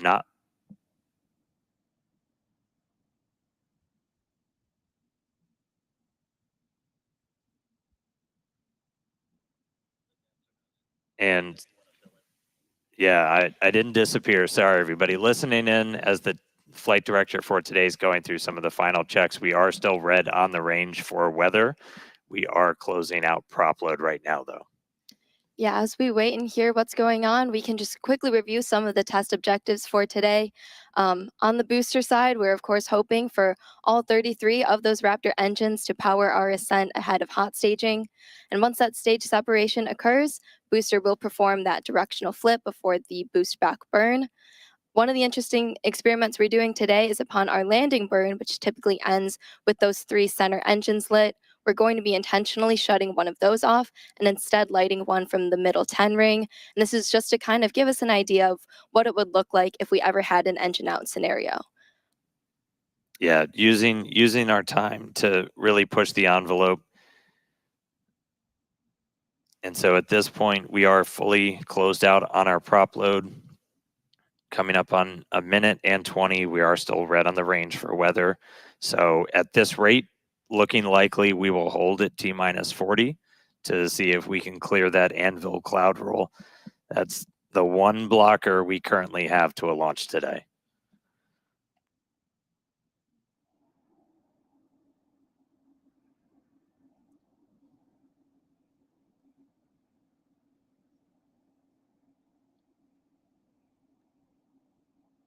not. And yeah, I didn't disappear. Sorry, everybody listening in as the flight director for today is going through some of the final checks. We are still red on the range for weather. We are closing out prop load right now, though. Yeah, as we wait and hear what's going on, we can just quickly review some of the test objectives for today. On the booster side, we're of course hoping for all 33 of those Raptor engines to power our ascent ahead of hot staging. And once that stage separation occurs, booster will perform that directional flip before the boost back burn. One of the interesting experiments we're doing today is upon our landing burn, which typically ends with those 3 center engines lit. We're going to be intentionally shutting one of those off and instead lighting one from the middle 10 ring. And this is just to kind of give us an idea of what it would look like if we ever had an engine out scenario. Yeah, using our time to really push the envelope. And so at this point, we are fully closed out on our prop load. Coming up on a minute and 20, we are still red on the range for weather. So at this rate, looking likely we will hold at T minus 40 to see if we can clear that anvil cloud roll. That's the one blocker we currently have to a launch today.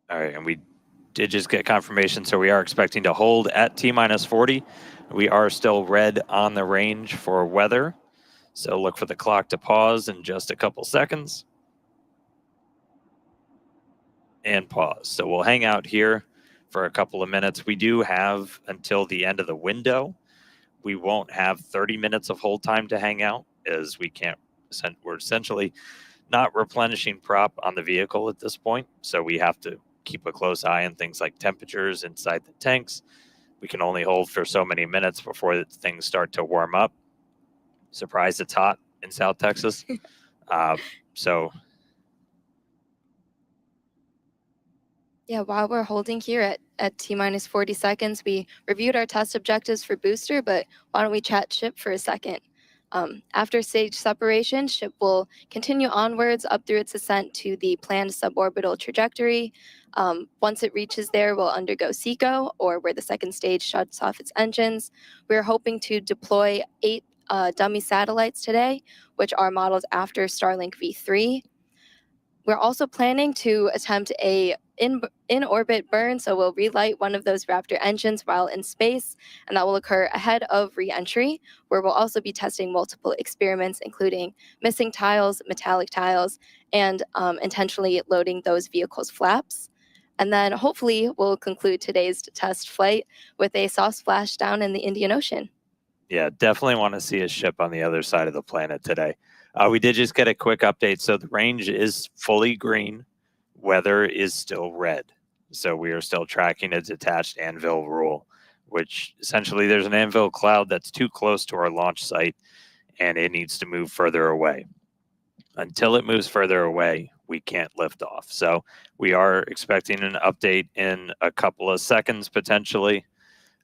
All right, and we did just get confirmation, so we are expecting to hold at T minus 40. We are still red on the range for weather, so look for the clock to pause in just a couple seconds. And pause. So we'll hang out here for a couple of minutes. We do have until the end of the window. We won't have 30 minutes of hold time to hang out, as we're essentially not replenishing prop on the vehicle at this point. So we have to keep a close eye on things like temperatures inside the tanks. We can only hold for so many minutes before things start to warm up. Surprised it's hot in South Texas. So Yeah, while we're holding here at T minus 40 seconds, we reviewed our test objectives for booster, but why don't we chat ship for a second? After stage separation, ship will continue onwards up through its ascent to the planned suborbital trajectory. Once it reaches there, we'll undergo SECO, or where the second stage shuts off its engines. We're hoping to deploy 8 dummy satellites today, which are modeled after Starlink V3. We're also planning to attempt a in-orbit burn, so we'll relight one of those Raptor engines while in space, and that will occur ahead of re-entry, where we'll also be testing multiple experiments, including missing tiles, metallic tiles, and intentionally loading those vehicles' flaps. And then hopefully we'll conclude today's test flight with a soft splashdown in the Indian Ocean. Yeah, definitely want to see a ship on the other side of the planet today. We did just get a quick update. So the range is fully green. Weather is still red. So we are still tracking a detached anvil rule, which essentially there's an anvil cloud that's too close to our launch site and it needs to move further away. Until it moves further away, we can't lift off. So we are expecting an update in a couple of seconds potentially.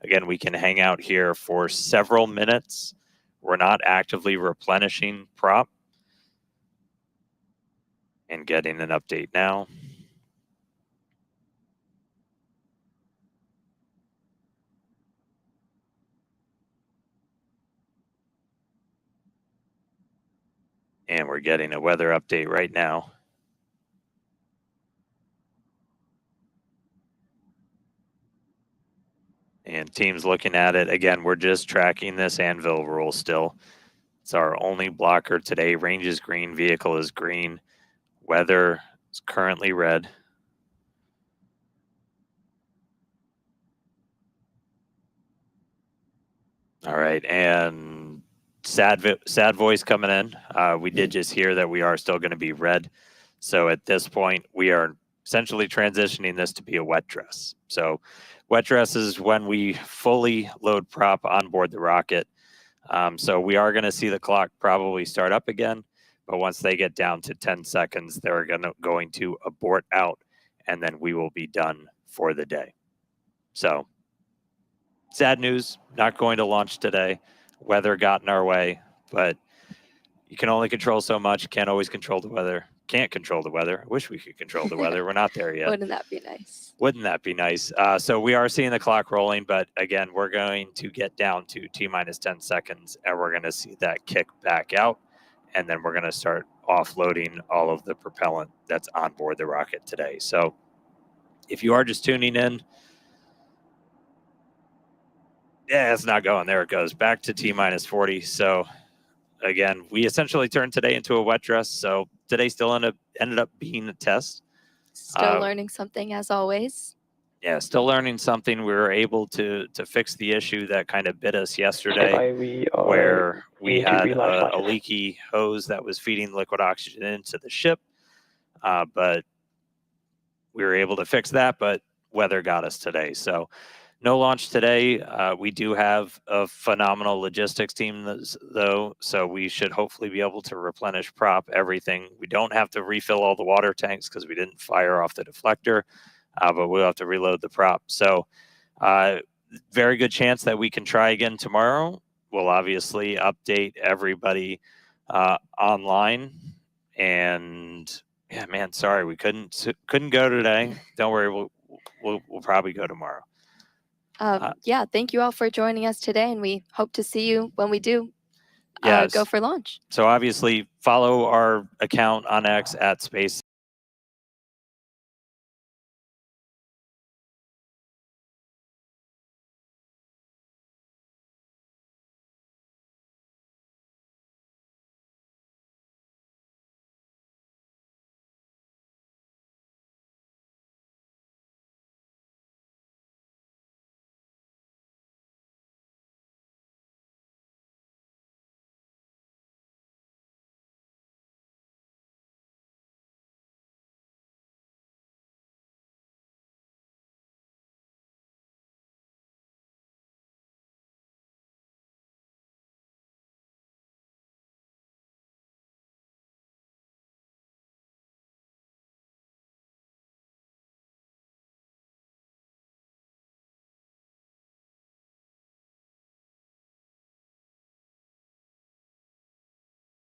Again, we can hang out here for several minutes. We're not actively replenishing prop. And getting an update now. And we're getting a weather update right now. And team's looking at it. Again, we're just tracking this anvil rule still. It's our only blocker today. Range is green, vehicle is green. Weather is currently red. All right, and sad voice coming in. We did just hear that we are still going to be red. So at this point, we are essentially transitioning this to be a wet dress. So wet dress is when we fully load prop on board the rocket. So we are going to see the clock probably start up again. But once they get down to 10 seconds, they're going to abort out and then we will be done for the day. So sad news, not going to launch today. Weather got in our way, but you can only control so much. Can't always control the weather. Can't control the weather. I wish we could control the weather. We're not there yet. Wouldn't that be nice? Wouldn't that be nice? So we are seeing the clock rolling, but again, we're going to get down to T minus 10 seconds, and we're going to see that kick back out, and then we're going to start offloading all of the propellant that's on board the rocket today. So if you are just tuning in, yeah, it's not going. There it goes. Back to T minus 40. So again, we essentially turned today into a wet dress. So today still ended up being a test. Still learning something as always. Yeah, still learning something. We were able to fix the issue that kind of bit us yesterday, where we had a leaky hose that was feeding liquid oxygen into the ship. But we were able to fix that, but weather got us today. So no launch today. We do have a phenomenal logistics team, though, so we should hopefully be able to replenish prop, everything. We don't have to refill all the water tanks because we didn't fire off the deflector, but we'll have to reload the prop. So very good chance that we can try again tomorrow. We'll obviously update everybody online. And yeah, man, sorry we couldn't go today. Don't worry, we'll probably go tomorrow. Yeah, thank you all for joining us today, and we hope to see you when we do go for launch. So obviously follow our account on X at Space